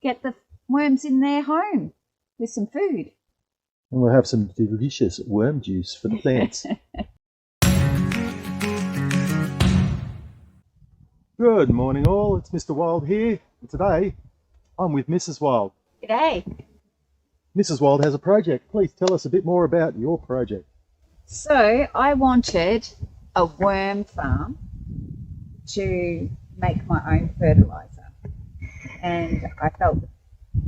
get the worms in their home with some food. And we'll have some delicious worm juice for the plants. Good morning all, it's Mr. Wild here. And today I'm with Mrs. Wild. G'day. Mrs. Wild has a project. Please tell us a bit more about your project. So I wanted a worm farm to make my own fertiliser, and I felt the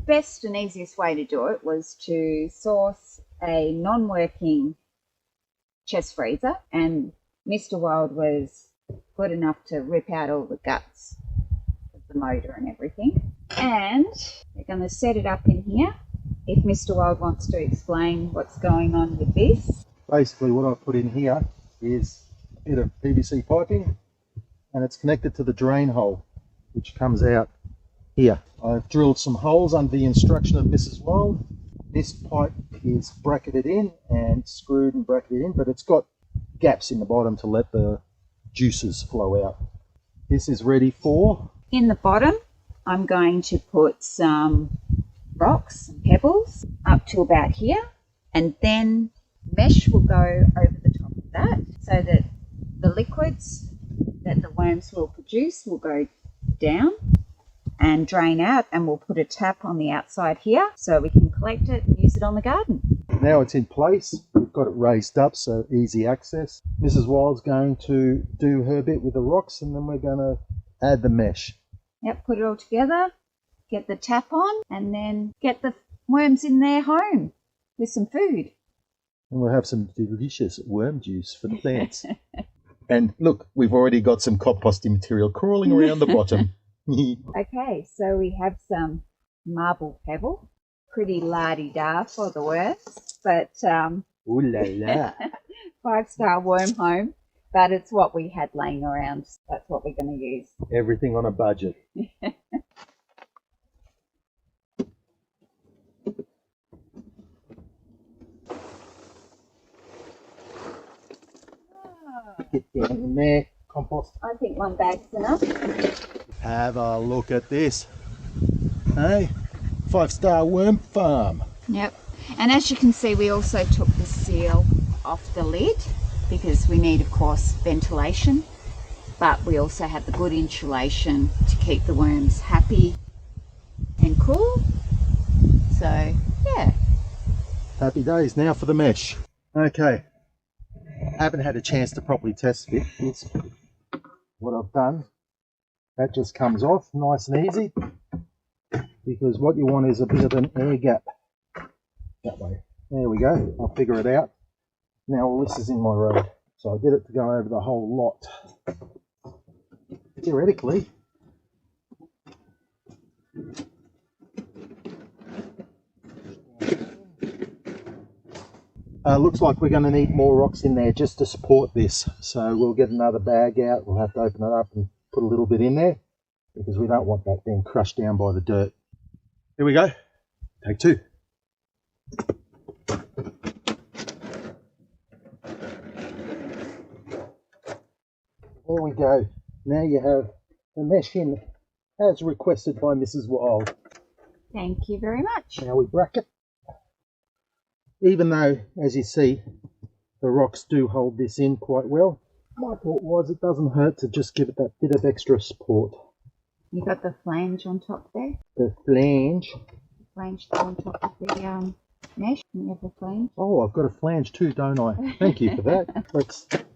best and easiest way to do it was to source a non-working chest freezer, and Mr. Wild was good enough to rip out all the guts of the motor and everything, and we're going to set it up in here. If Mr. Wild wants to explain what's going on with this. Basically what I've put in here is a bit of PVC piping, and it's connected to the drain hole which comes out here. I've drilled some holes under the instruction of Mrs. Wild. This pipe is bracketed in and screwed and bracketed in, but it's got gaps in the bottom to let the juices flow out. This is ready for... In the bottom, I'm going to put some rocks and pebbles up to about here, and then mesh will go over the top of that so that the liquids that the worms will produce will go down and drain out, and we'll put a tap on the outside here so we can collect it and use it on the garden. Now it's in place, we've got it raised up so easy access. Mrs. Wild's going to do her bit with the rocks, and then we're going to add the mesh. Yep, put it all together, get the tap on, and then get the worms in their home with some food. And we'll have some delicious worm juice for the plants. And look, we've already got some composting material crawling around the bottom. Okay, so we have some marble pebble. Pretty la-di-da for the worms, but Ooh la la. 5-star worm home, but it's what we had laying around. So that's what we're going to use. Everything on a budget. Get down in there, compost. I think one bag's enough. Have a look at this. Hey, 5-star worm farm. Yep, and as you can see, we also took the seal off the lid because we need, of course, ventilation, but we also have the good insulation to keep the worms happy and cool. So, yeah. Happy days. Now for the mesh. Okay. Haven't had a chance to properly test fit this. What I've done, that just comes off nice and easy, because what you want is a bit of an air gap that way. There we go. I'll figure it out. Now all this is in my road, so I get it to go over the whole lot. Theoretically, looks like we're going to need more rocks in there just to support this. So we'll get another bag out. We'll have to open it up and put a little bit in there, because we don't want that being crushed down by the dirt. Here we go. Take two. There we go. Now you have the mesh in as requested by Mrs. Wild. Thank you very much. Now we bracket. Even though, as you see, the rocks do hold this in quite well, my thought was it doesn't hurt to just give it that bit of extra support. You got the flange on top there? The flange. Flange on top of the mesh. You have the flange. Oh, I've got a flange too, don't I? Thank you for that. Let's put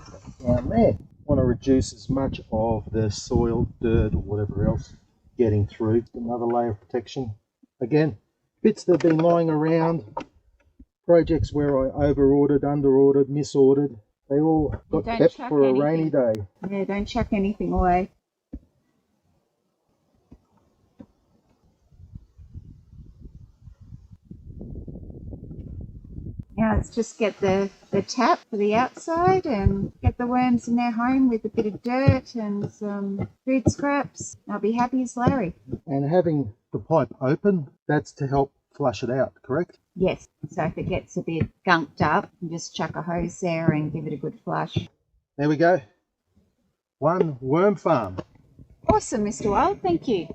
that down there. Want to reduce as much of the soil, dirt, or whatever else getting through. Another layer of protection. Again, bits that have been lying around, projects where I over-ordered, under-ordered, mis-ordered, they all got kept for a rainy day. Yeah, don't chuck anything away. Now let's just get the tap for the outside and get the worms in their home with a bit of dirt and some food scraps. I'll be happy as Larry. And having the pipe open, that's to help flush it out, correct? Yes, so if it gets a bit gunked up, you just chuck a hose there and give it a good flush. There we go. One worm farm. Awesome, Mr. Wild. Thank you.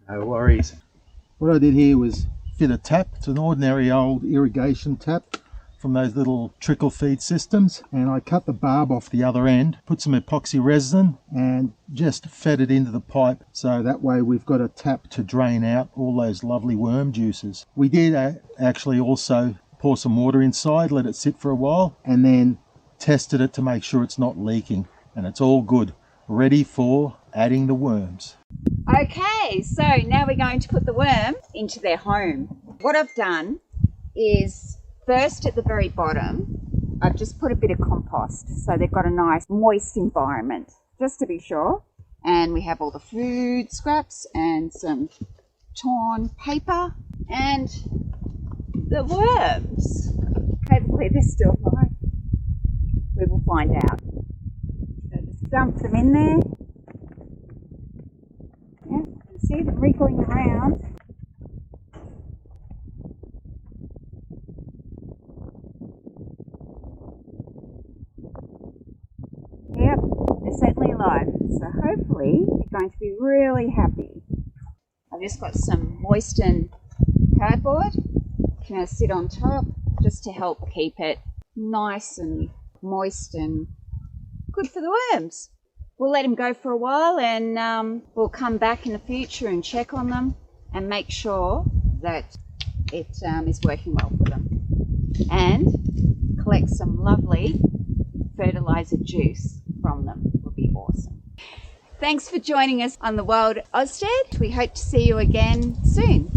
No worries. What I did here was fit a tap. It's an ordinary old irrigation tap from those little trickle feed systems, and I cut the barb off the other end, put some epoxy resin and just fed it into the pipe, so that way we've got a tap to drain out all those lovely worm juices. We did actually also pour some water inside, let it sit for a while, and then tested it to make sure it's not leaking, and it's all good, ready for adding the worms. Okay, so now we're going to put the worms into their home. What I've done is, first at the very bottom, I've just put a bit of compost so they've got a nice moist environment, just to be sure. And we have all the food scraps and some torn paper and the worms. Hopefully they're still alive. We will find out. So just dump them in there. Yeah, you can see them wriggling around. Yep, they're certainly alive. So hopefully they're going to be really happy. I've just got some moistened cardboard. Can I sit on top just to help keep it nice and moist and good for the worms. We'll let them go for a while, and we'll come back in the future and check on them and make sure that it is working well for them, and collect some lovely fertilizer juice from them. Would be awesome. Thanks for joining us on the Wild Ozstead. We hope to see you again soon.